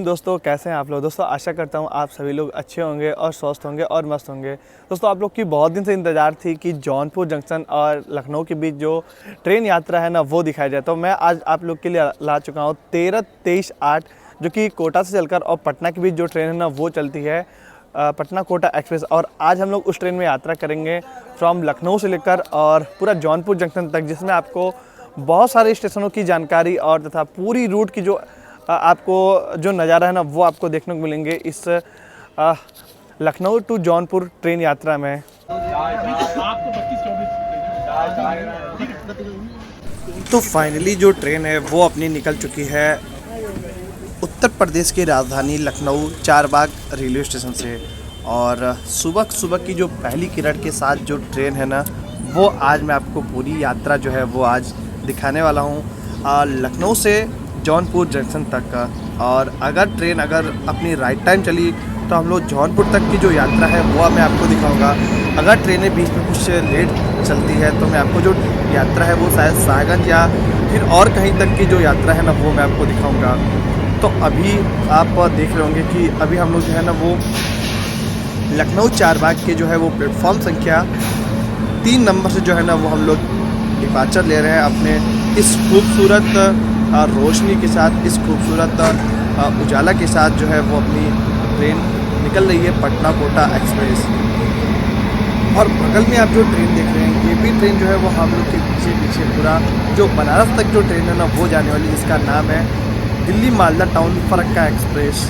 दोस्तों कैसे हैं आप लोग। दोस्तों आशा करता हूं आप सभी लोग अच्छे होंगे और स्वस्थ होंगे और मस्त होंगे। दोस्तों आप लोग की बहुत दिन से इंतज़ार थी कि जौनपुर जंक्शन और लखनऊ के बीच जो ट्रेन यात्रा है ना वो दिखाई जाए। तो मैं आज आप लोग के लिए ला चुका हूं 13, 23, 8 जो कि कोटा से चलकर और पटना के बीच जो ट्रेन है ना वो चलती है, पटना कोटा एक्सप्रेस। और आज हम लोग उस ट्रेन में यात्रा करेंगे फ्रॉम लखनऊ से लेकर और पूरा जौनपुर जंक्शन तक, जिसमें आपको बहुत सारे स्टेशनों की जानकारी और तथा पूरी रूट की जो आपको जो नज़ारा है ना वो आपको देखने को मिलेंगे इस लखनऊ टू जौनपुर ट्रेन यात्रा में। तो फाइनली जो ट्रेन है वो अपनी निकल चुकी है उत्तर प्रदेश की राजधानी लखनऊ चारबाग रेलवे स्टेशन से। और सुबह सुबह की जो पहली किरण के साथ जो ट्रेन है ना वो आज मैं आपको पूरी यात्रा जो है वो आज दिखाने वाला हूँ लखनऊ से जौनपुर जंक्शन तक का। और अगर ट्रेन अपनी राइट टाइम चली तो हम लोग जौनपुर तक की जो यात्रा है वो मैं आपको दिखाऊंगा। अगर ट्रेनें बीच में कुछ लेट चलती है तो मैं आपको जो यात्रा है वो शायद सागंज या फिर और कहीं तक की जो यात्रा है ना वो मैं आपको दिखाऊंगा। तो अभी आप देख रहे होंगे कि अभी हम लोग जो है ना वो लखनऊ चारबाग के जो है वो प्लेटफॉर्म संख्या 3 नंबर से जो है ना वो हम लोग डिपार्चर ले रहे हैं अपने इस खूबसूरत रोशनी के साथ, इस खूबसूरत उजाला के साथ जो है वो अपनी ट्रेन निकल रही है पटना कोटा एक्सप्रेस। और बगल में आप जो ट्रेन देख रहे हैं ये भी ट्रेन जो है वो हम लोग के पीछे पीछे पूरा जो बनारस तक जो ट्रेन है ना वो जाने वाली, जिसका नाम है दिल्ली मालदा टाउन फरक्का एक्सप्रेस।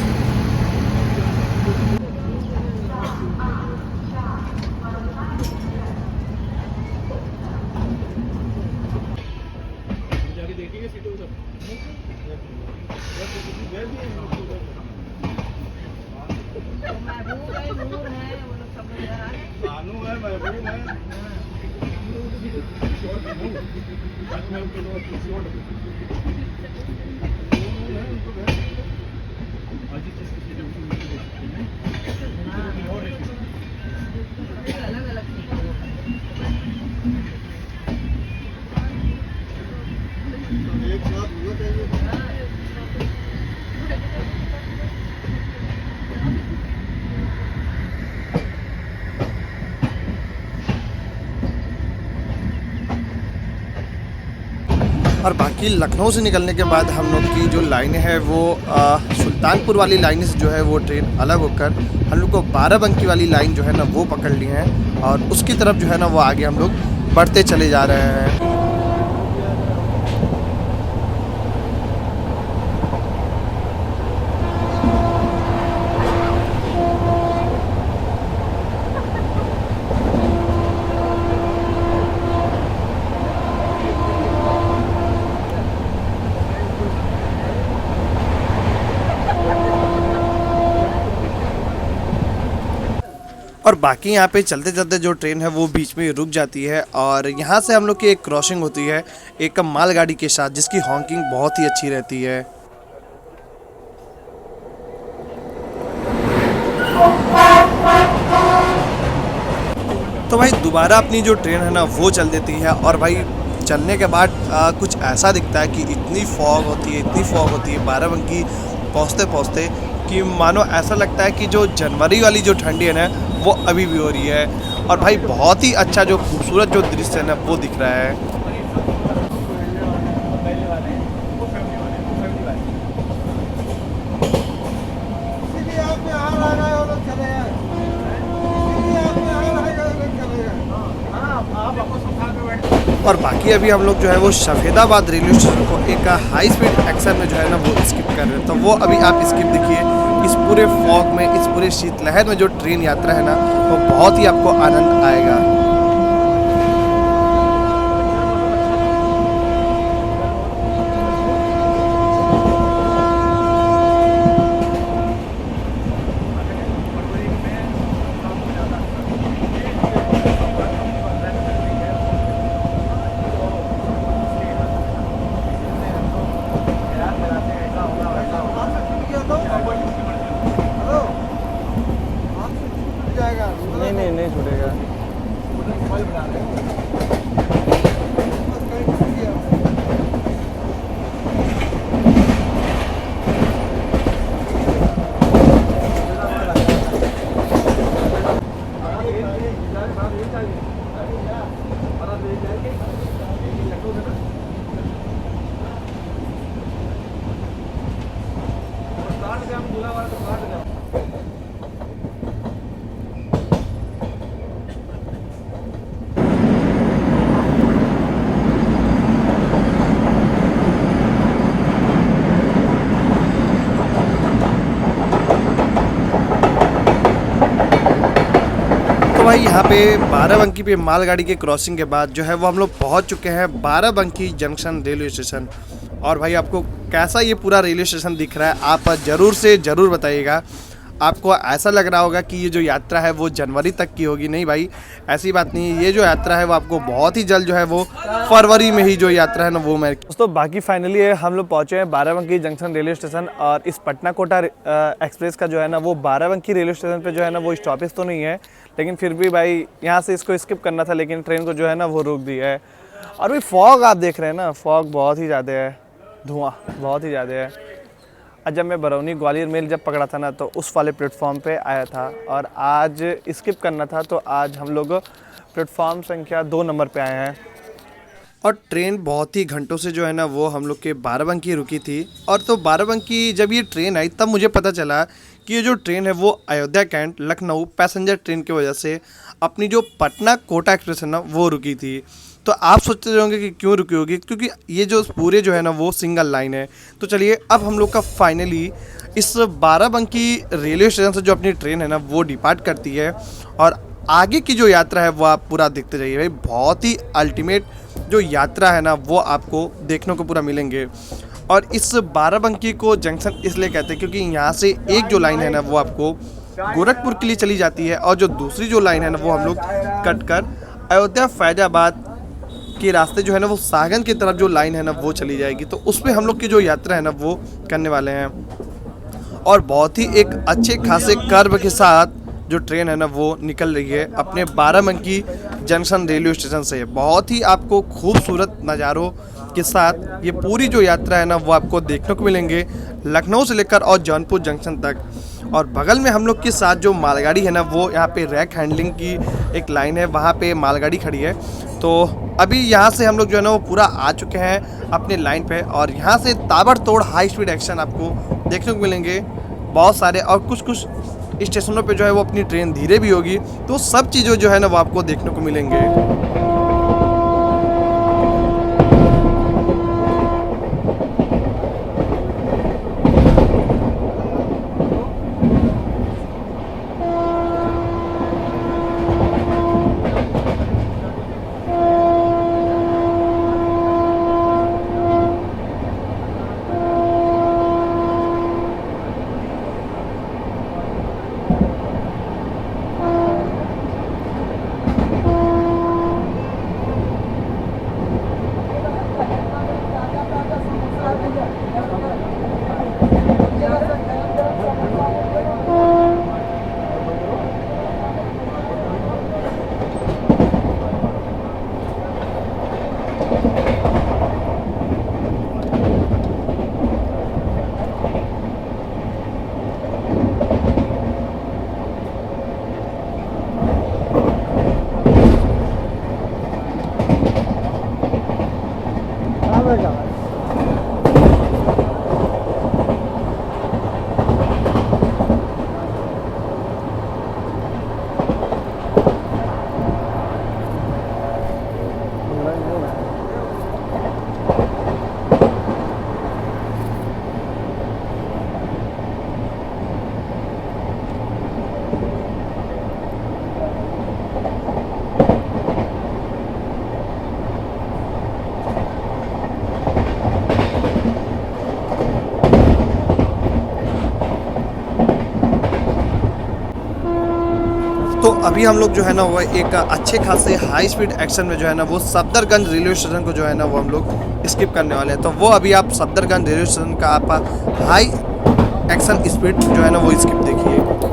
और बाकी लखनऊ से निकलने के बाद हम लोग की जो लाइनें हैं वो सुल्तानपुर वाली लाइन से जो है वो ट्रेन अलग होकर हम लोग को बाराबंकी वाली लाइन जो है ना वो पकड़ ली है और उसकी तरफ जो है ना वो आगे हम लोग बढ़ते चले जा रहे हैं। और बाकी यहाँ पे चलते चलते जो ट्रेन है वो बीच में रुक जाती है और यहाँ से हम लोग की एक क्रॉसिंग होती है एक मालगाड़ी के साथ, जिसकी हॉकिंग बहुत ही अच्छी रहती है। तो भाई दोबारा अपनी जो ट्रेन है ना वो चल देती है और भाई चलने के बाद कुछ ऐसा दिखता है कि इतनी फॉग होती है बाराबंकी पहुँचते पहुँचते कि मानो ऐसा लगता है कि जो जनवरी वाली जो ठंडी है ना वो अभी भी हो रही है। और भाई बहुत ही अच्छा जो खूबसूरत जो दृश्य है ना वो दिख रहा है। और बाकी अभी हम लोग जो है वो सफेदाबाद रेलवे स्टेशन को एक हाई स्पीड एक्शन में जो है ना वो स्किप कर रहे हैं। तो वो अभी आप स्किप देखिए, इस पूरे फॉग में, इस पूरे शीतलहर में जो ट्रेन यात्रा है ना वो बहुत ही आपको आनंद आएगा। नहीं छूटेगा। तो भाई यहाँ पे बाराबंकी पे मालगाड़ी के क्रॉसिंग के बाद जो है वो हम लोग पहुँच चुके हैं बाराबंकी जंक्शन रेलवे स्टेशन। और भाई आपको कैसा ये पूरा रेलवे स्टेशन दिख रहा है आप ज़रूर से ज़रूर बताइएगा। आपको ऐसा लग रहा होगा कि ये जो यात्रा है वो जनवरी तक की होगी, नहीं भाई ऐसी बात नहीं है। ये जो यात्रा है वो आपको बहुत ही जल्द जो है वो फरवरी में ही जो यात्रा है ना वो मैं दोस्तों बाकी फाइनली हम लोग पहुँचे हैं बाराबंकी जंक्शन रेलवे स्टेशन। और इस पटना कोटा एक्सप्रेस का जो है ना वो बाराबंकी रेलवे स्टेशन पे जो है ना वो स्टॉपेज तो नहीं है, लेकिन फिर भी भाई यहाँ से इसको स्किप करना था, लेकिन ट्रेन को जो है ना वो रोक दिया है। और भाई फॉग आप देख रहे हैं ना, फॉग बहुत ही ज़्यादा है, धुआं बहुत ही ज़्यादा है। आज जब मैं बरौनी ग्वालियर मेल जब पकड़ा था ना तो उस वाले प्लेटफॉर्म पे आया था, और आज स्किप करना था तो आज हम लोग प्लेटफॉर्म संख्या 2 नंबर पे आए हैं। और ट्रेन बहुत ही घंटों से जो है ना वो हम लोग के बाराबंकी रुकी थी। और तो बाराबंकी जब ये ट्रेन आई तब मुझे पता चला कि ये जो ट्रेन है वो Ayodhya Cantt Lucknow passenger train की वजह से अपनी जो पटना कोटा एक्सप्रेस है ना वो रुकी थी। तो आप सोचते होंगे कि क्यों रुकी होगी, क्योंकि ये जो पूरे जो है ना वो सिंगल लाइन है। तो चलिए अब हम लोग का फाइनली इस बाराबंकी रेलवे स्टेशन से जो अपनी ट्रेन है ना वो डिपार्ट करती है, और आगे की जो यात्रा है वो आप पूरा देखते जाइए। भाई बहुत ही अल्टीमेट जो यात्रा है ना वो आपको देखने को पूरा मिलेंगे। और इस बाराबंकी को जंक्शन इसलिए कहते हैं क्योंकि यहाँ से एक जो लाइन है ना वो आपको गोरखपुर के लिए चली जाती है, और जो दूसरी जो लाइन है ना वो हम लोग कट कर अयोध्या फैजाबाद के रास्ते जो है ना वो सागन की तरफ जो लाइन है ना वो चली जाएगी। तो उस पर हम लोग की जो यात्रा है ना वो करने वाले हैं। और बहुत ही एक अच्छे खासे कर्व के साथ जो ट्रेन है ना वो निकल रही है अपने बाराबंकी जंक्शन रेलवे स्टेशन से। बहुत ही आपको खूबसूरत नज़ारों के साथ ये पूरी जो यात्रा है ना वो आपको देखने को मिलेंगे लखनऊ से लेकर और जौनपुर जंक्शन तक। और बगल में हम लोग के साथ जो मालगाड़ी है ना वो यहाँ पे रैक हैंडलिंग की एक लाइन है, वहाँ पे मालगाड़ी खड़ी है। तो अभी यहाँ से हम लोग जो है ना वो पूरा आ चुके हैं अपने लाइन पे, और यहाँ से ताबड़तोड़ हाई स्पीड एक्शन आपको देखने को मिलेंगे बहुत सारे। और कुछ कुछ स्टेशनों पे जो है वो अपनी ट्रेन धीरे भी होगी, तो सब चीज़ें जो है ना वो आपको देखने को मिलेंगे। तो अभी हम लोग जो है ना वो एक अच्छे खासे हाई स्पीड एक्शन में जो है ना वो सफदरगंज रेलवे स्टेशन को जो है ना वो हम लोग स्किप करने वाले हैं। तो वो अभी आप सफदरगंज रेलवे स्टेशन का आप हाई एक्शन स्पीड जो है ना वो स्किप देखिए।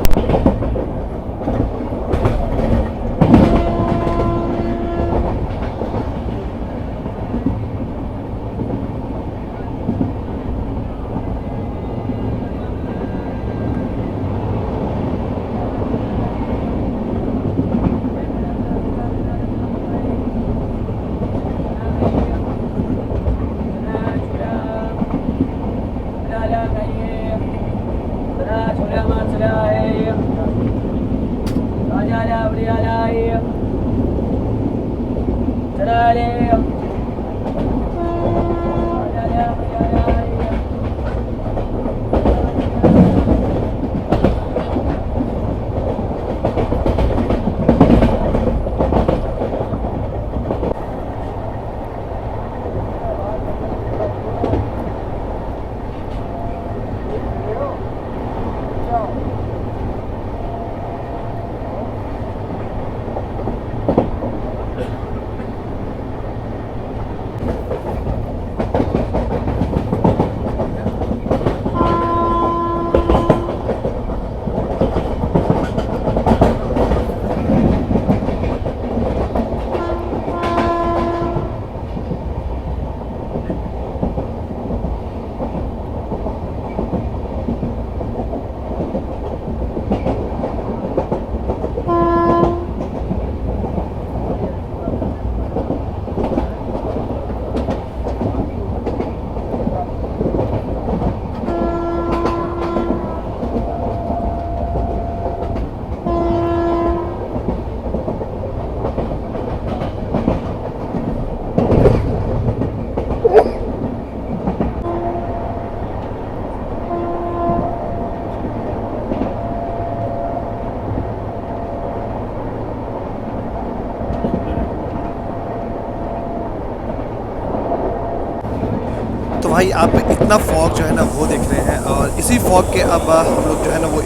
तो भाई आप इतना फॉग जो है ना वो देख रहे हैं, और इसी फॉग के अब हम लोग जो है ना वो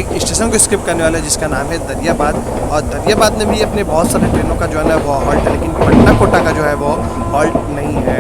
एक स्टेशन को स्किप करने वाले हैं जिसका नाम है दरियाबाद। और दरियाबाद में भी अपने बहुत सारे ट्रेनों का जो है ना वो हॉल्ट है, लेकिन पटना कोटा का जो है वो हॉल्ट नहीं है।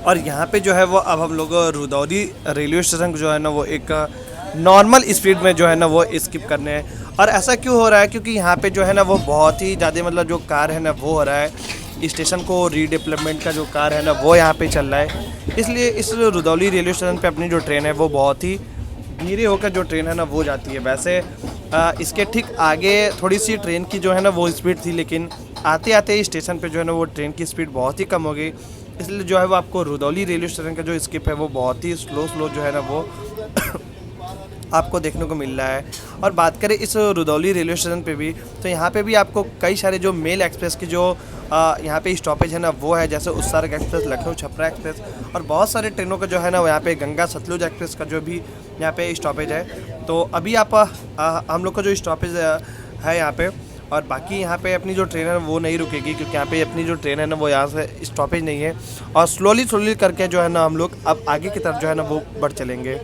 और यहाँ पे जो है वो अब हम लोग रुदौली रेलवे स्टेशन जो है ना वो एक नॉर्मल स्पीड में जो है ना वो स्किप करने हैं। और ऐसा क्यों हो रहा है, क्योंकि यहाँ पे जो है ना वो बहुत ही ज़्यादा मतलब जो कार्य है ना वो हो रहा है, स्टेशन को रीडेवलपमेंट का जो कार्य है ना वो यहाँ पे चल रहा है। इसलिए इस रुदौली रेलवे स्टेशन पे अपनी जो ट्रेन है वो बहुत ही धीरे होकर जो ट्रेन है ना वो जाती है। वैसे इसके ठीक आगे थोड़ी सी ट्रेन की जो है ना वो स्पीड थी, लेकिन आते आते स्टेशन पे जो है ना वो ट्रेन की स्पीड बहुत ही कम हो गई। इसलिए जो है वो आपको रुदौली रेलवे स्टेशन का जो स्किप है वो बहुत ही स्लो जो है ना वो आपको देखने को मिल रहा है। और बात करें इस रुदौली रेलवे स्टेशन पे भी, तो यहाँ पे भी आपको कई सारे जो मेल एक्सप्रेस की जो यहाँ पे स्टॉपेज है ना वो है, जैसे उत्सर्ग एक्सप्रेस, लखनऊ छपरा एक्सप्रेस, और बहुत सारे ट्रेनों का जो है ना यहाँ पे गंगा सतलुज एक्सप्रेस का जो भी यहाँ पे स्टॉपेज है। तो अभी आप हम लोग का जो स्टॉपेज है यहाँ पे, और बाकी यहाँ पे अपनी जो ट्रेन है वो नहीं रुकेगी, क्योंकि यहाँ पे अपनी जो ट्रेन है ना वो यहाँ से स्टॉपेज नहीं है। और स्लोली करके जो है ना हम लोग अब आगे की तरफ जो है ना वो बढ़ चलेंगे।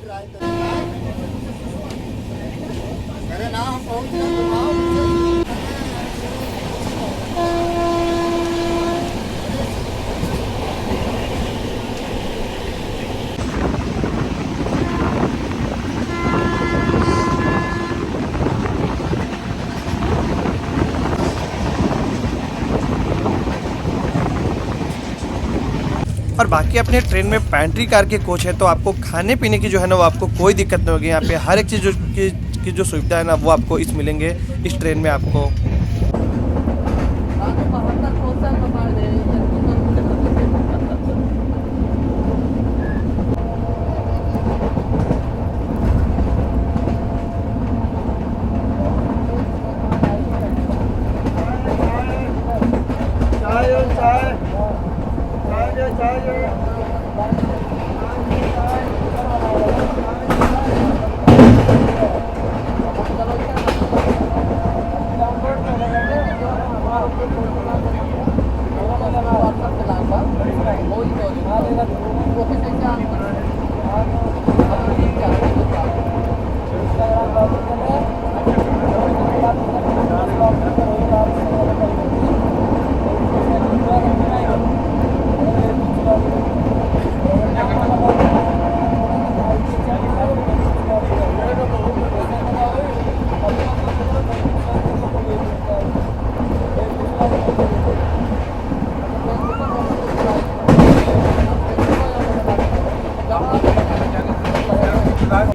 और बाकी अपने ट्रेन में पैंट्री कार के कोच है, तो आपको खाने पीने की जो है ना वो आपको कोई दिक्कत नहीं होगी। यहाँ पे हर एक चीज़ की जो सुविधा है ना वो आपको इस मिलेंगे इस ट्रेन में आपको।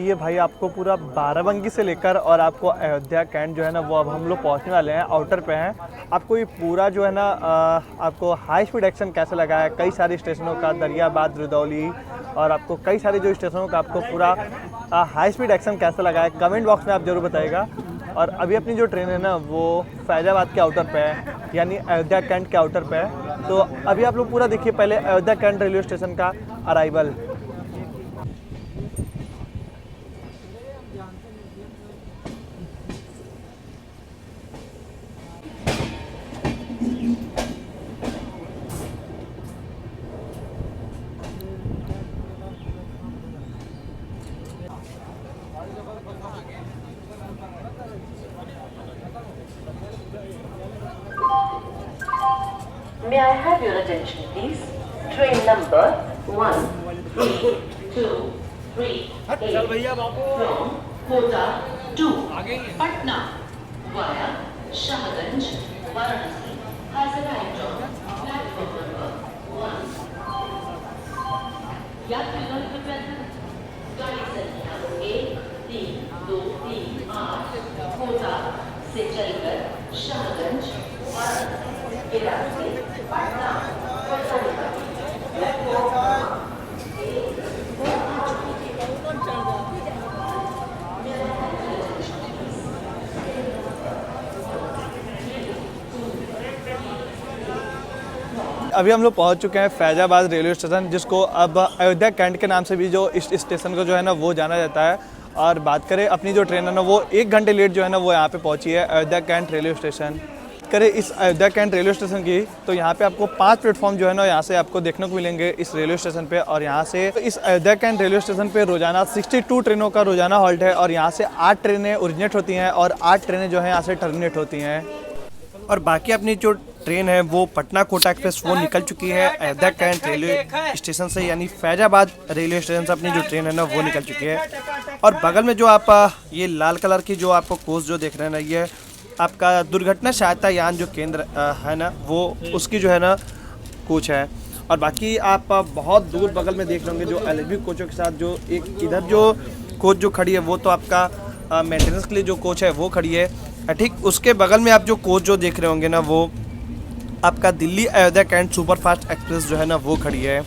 ये भाई आपको पूरा बाराबंकी से लेकर और आपको अयोध्या कैंट जो है ना वो अब हम लोग पहुंचने वाले हैं, आउटर पे हैं। आपको ये पूरा जो है ना आपको हाई स्पीड एक्शन कैसे लगा है, कई सारे स्टेशनों का, दरियाबाद, रुदौली, और आपको कई सारे जो स्टेशनों का आपको पूरा हाई स्पीड एक्शन कैसा लगा है, कमेंट बॉक्स में आप जरूर बताइएगा। और अभी अपनी जो ट्रेन है ना वो फैजाबाद के आउटर पे है, यानी अयोध्या कैंट के आउटर पे है। तो अभी आप लोग पूरा देखिए पहले अयोध्या कैंट रेलवे स्टेशन का arrival. May I have your attention, please? Train number 13238 from Kota to Patna via Shahganj, Varanasi has arrived on platform number 1. यात्रीगण कृपया गाड़ी संख्या 1323 कोटा से चलकर शाहगंज, वाराणसी के रास्ते पटना पहुंचेगा। अभी हम लोग पहुंच चुके हैं फैजाबाद रेलवे स्टेशन, जिसको अब अयोध्या कैंट के नाम से भी जो इस स्टेशन को जो है ना वो जाना जाता है। और बात करें अपनी जो ट्रेन है ना वो 1 घंटे लेट जो है ना वो यहाँ पे पहुंची है अयोध्या कैंट रेलवे स्टेशन। करें इस अयोध्या कैंट रेलवे स्टेशन की, तो यहाँ पे आपको 5 प्लेटफॉर्म जो है ना यहाँ से आपको देखने को मिलेंगे इस रेलवे स्टेशन पे। और यहाँ से इस अयोध्या कैंट रेलवे स्टेशन पे रोजाना 62 ट्रेनों का रोजाना हॉल्ट है, और यहाँ से 8 ट्रेनें ओरिजिनेट होती हैं और 8 ट्रेनें जो है यहाँ से टर्मिनेट होती हैं। और बाकी अपनी जो ट्रेन है वो पटना कोटा एक्सप्रेस वो निकल चुकी है अयोध्या कैंट रेलवे स्टेशन से, यानी फैजाबाद रेलवे स्टेशन से अपनी जो ट्रेन है ना वो निकल चुकी है। और बगल में जो आप ये लाल कलर की जो आपको कोच जो देख रहे हैं ना, ये आपका दुर्घटना सहायता यान जो केंद्र है ना वो उसकी जो है ना कोच है। और बाकी आप बहुत दूर बगल में देख लेंगे जो एलएचबी कोचों के साथ जो एक इधर जो कोच जो खड़ी है वो तो आपका मेंटेनेंस के लिए जो कोच है वो खड़ी है। ठीक उसके बगल में आप जो कोच जो देख रहे होंगे ना वो आपका Delhi Ayodhya Cantt superfast express जो है ना वो खड़ी है।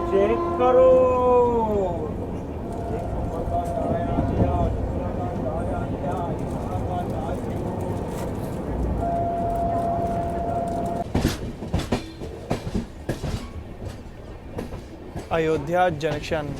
चेक करो। अयोध्या जंक्शन।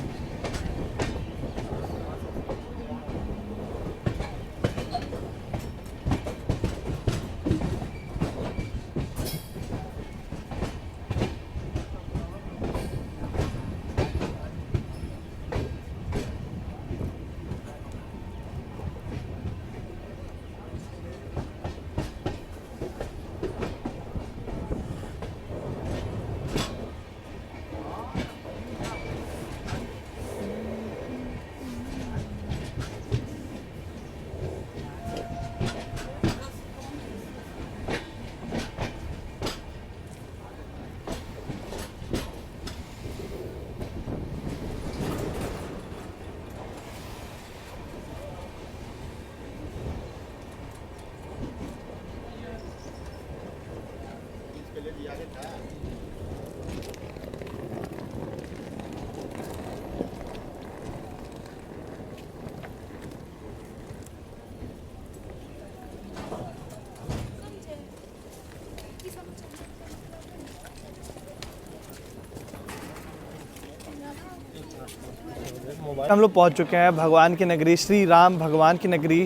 हम लोग पहुंच चुके हैं भगवान की नगरी, श्री राम भगवान की नगरी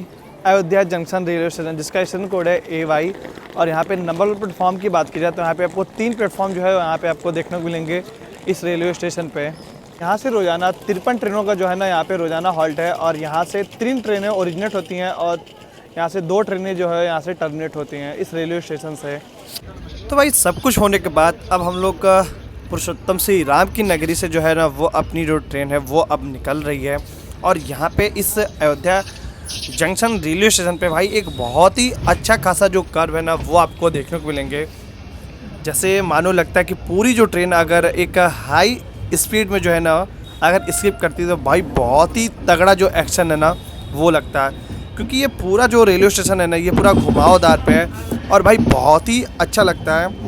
अयोध्या जंक्शन रेलवे स्टेशन, जिसका स्टेशन कोड है AY। और यहाँ पे नंबर प्लेटफॉर्म की बात की जाए तो यहाँ पे आपको 3 प्लेटफॉर्म जो है यहाँ पे आपको देखने को मिलेंगे इस रेलवे स्टेशन पे। यहाँ से रोज़ाना 53 ट्रेनों का जो है ना यहाँ पे रोज़ाना हॉल्ट है, और यहाँ से 3 ट्रेनें ओरिजिनेट होती हैं और यहाँ से 2 ट्रेनें जो है यहाँ से टर्मिनेट होती हैं इस रेलवे स्टेशन से। तो भाई सब कुछ होने के बाद अब हम लोग का पुरुषोत्तम श्री राम की नगरी से जो है ना वो अपनी जो ट्रेन है वो अब निकल रही है। और यहाँ पे इस अयोध्या जंक्शन रेलवे स्टेशन पे भाई एक बहुत ही अच्छा खासा जो कर्व है ना वो आपको देखने को मिलेंगे। जैसे मानो लगता है कि पूरी जो ट्रेन अगर एक हाई स्पीड में जो है ना अगर स्किप करती है तो भाई बहुत ही तगड़ा जो एक्शन है ना वो लगता है, क्योंकि ये पूरा जो रेलवे स्टेशन है ना ये पूरा घुमावदार पे है और भाई बहुत ही अच्छा लगता है।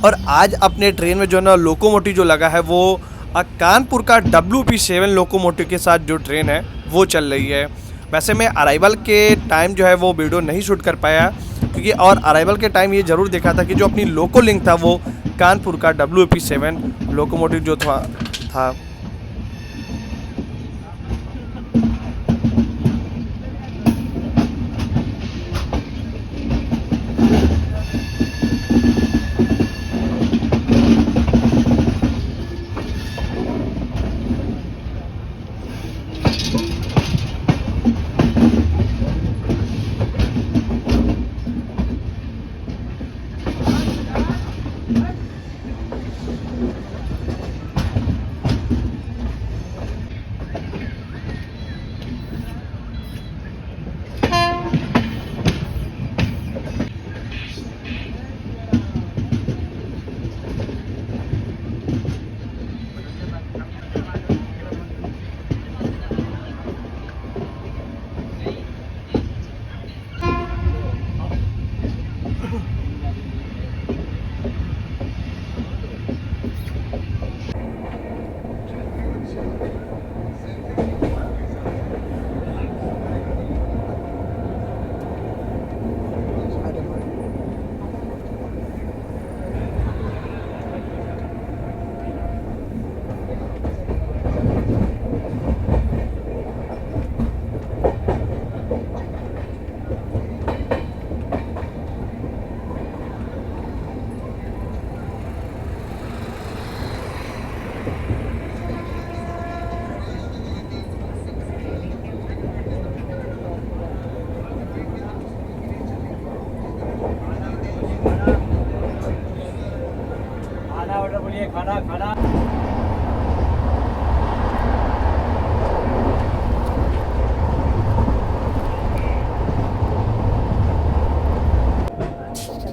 और आज अपने ट्रेन में जो है ना लोकोमोटिव जो लगा है वो कानपुर का WP7 लोकोमोटिव के साथ जो ट्रेन है वो चल रही है। वैसे मैं अराइवल के टाइम जो है वो वीडियो नहीं शूट कर पाया, क्योंकि और अराइवल के टाइम ये ज़रूर देखा था कि जो अपनी लोको लिंक था वो कानपुर का WP7 लोकोमोटिव जो था।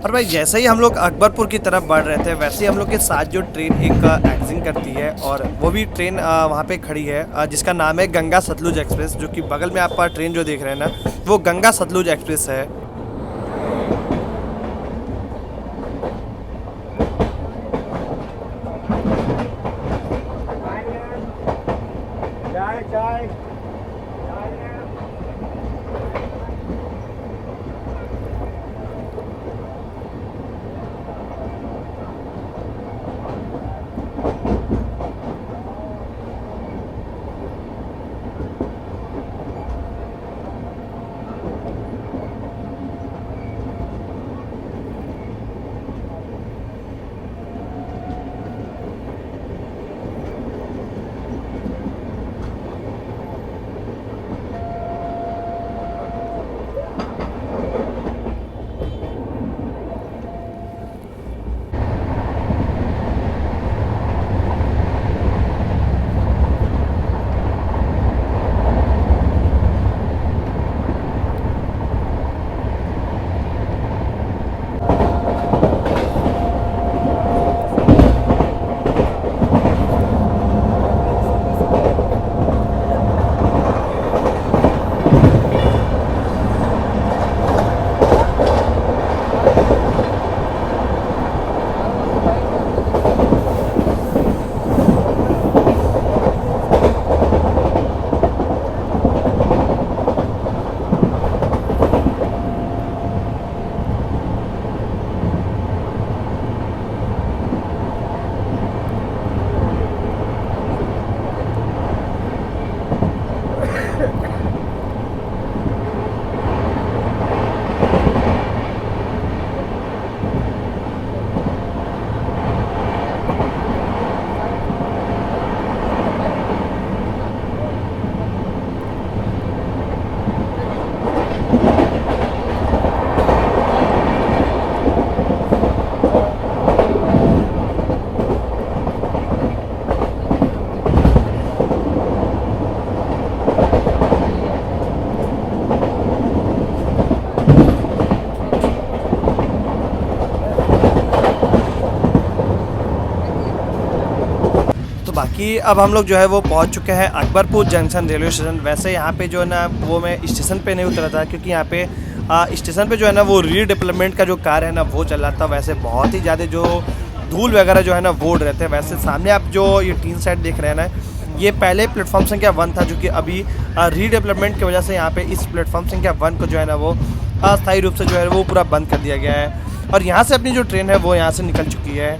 और भाई जैसे ही हम लोग अकबरपुर की तरफ बढ़ रहे थे वैसे ही हम लोग के साथ जो ट्रेन एक एग्जिट करती है, और वो भी ट्रेन वहाँ पे खड़ी है जिसका नाम है गंगा सतलुज एक्सप्रेस, जो कि बगल में आप ट्रेन जो देख रहे हैं ना वो गंगा सतलुज एक्सप्रेस है। बाकी अब हम लोग जो है वो पहुंच चुके हैं अकबरपुर जंक्शन रेलवे स्टेशन। वैसे यहाँ पे जो है ना वो मैं स्टेशन पे नहीं उतरा था, क्योंकि यहाँ पे स्टेशन पे जो है ना वो रीडेवलपमेंट का जो कार्य है ना वो चल रहा था। वैसे बहुत ही ज़्यादा जो धूल वगैरह जो है ना वो उड़ रहे थे। वैसे सामने आप जो ये टीन सेट देख रहे हैं ना, ये पहले प्लेटफॉर्म संख्या 1 था, जो कि अभी रीडेवलपमेंट की वजह से यहाँ पे इस प्लेटफॉर्म संख्या 1 को जो है ना वो अस्थायी रूप से जो है वो पूरा बंद कर दिया गया है। और यहाँ से अपनी जो ट्रेन है वो यहाँ से निकल चुकी है।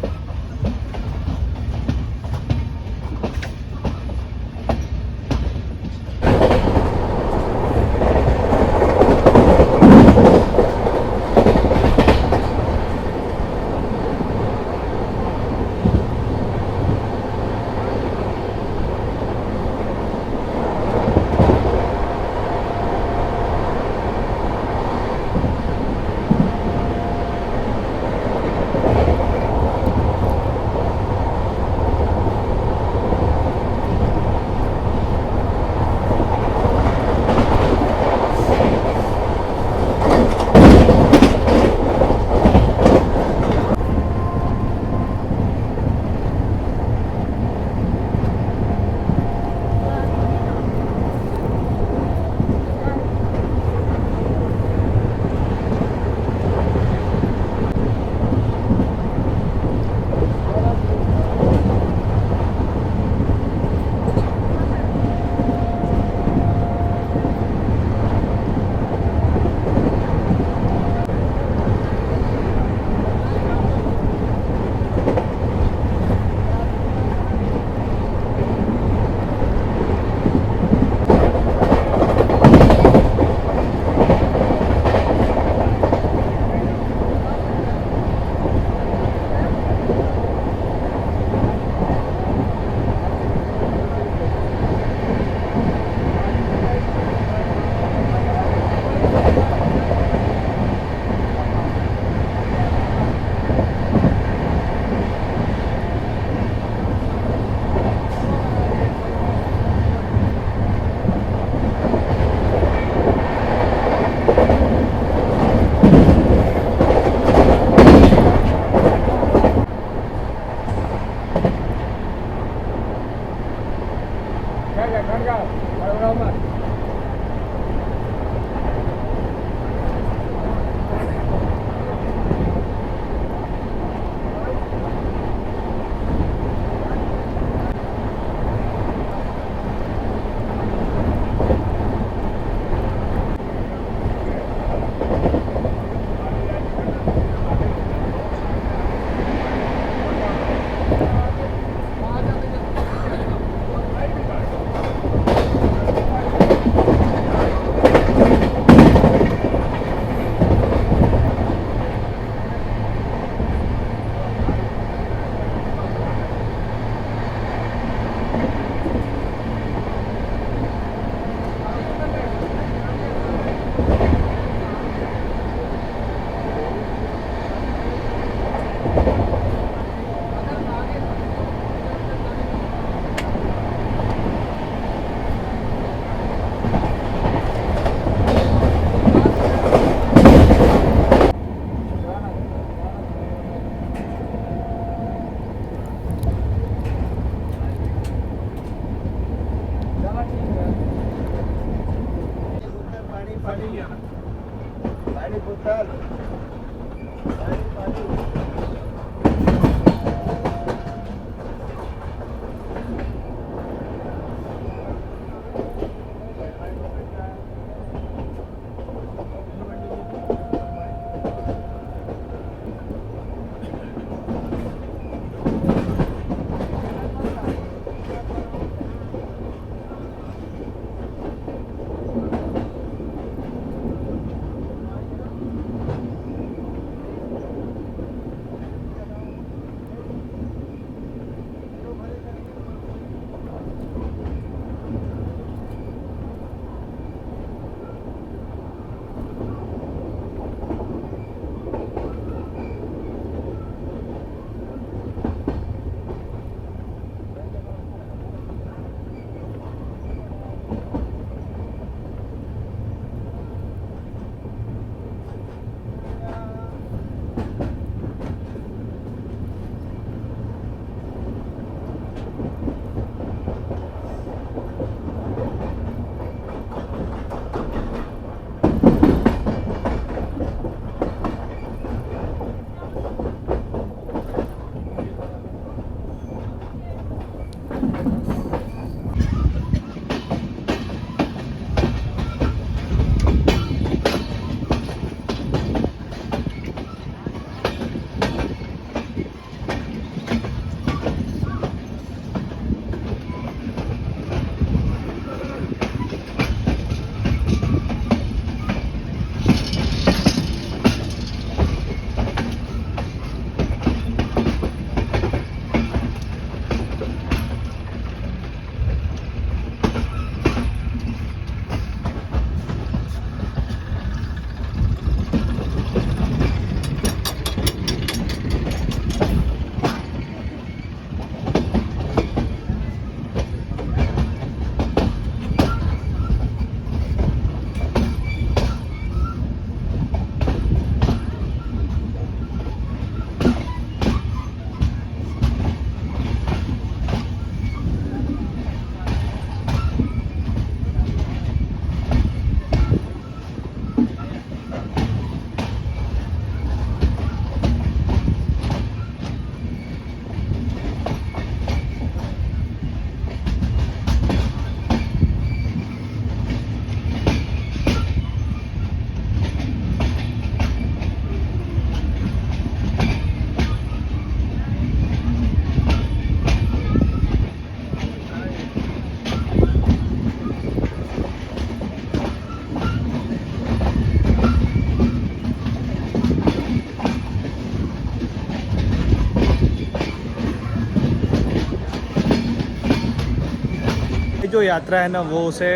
जो यात्रा है ना वो उसे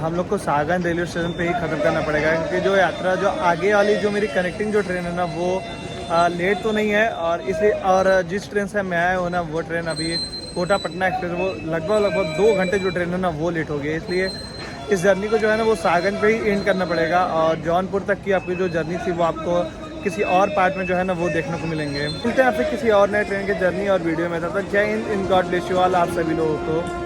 हम लोग को सागन रेलवे स्टेशन पे ही ख़त्म करना पड़ेगा, क्योंकि जो यात्रा जो आगे वाली जो मेरी कनेक्टिंग जो ट्रेन है ना वो लेट तो नहीं है, और इसलिए और जिस ट्रेन से मैं आया हूँ ना वो ट्रेन अभी कोटा पटना एक्सप्रेस वो लगभग 2 घंटे जो ट्रेन है ना वो लेट हो गई है। इसलिए इस जर्नी को जो है ना वो सागन पे ही एंड करना पड़ेगा, और जौनपुर तक की आपकी जो जर्नी थी वो आपको किसी और पार्ट में जो है ना वो देखने को मिलेंगे। मिलते हैं आपसे किसी और नए ट्रेन के जर्नी और वीडियो में। तब तक जय Hind, in God bless you all, आप सभी लोगों को।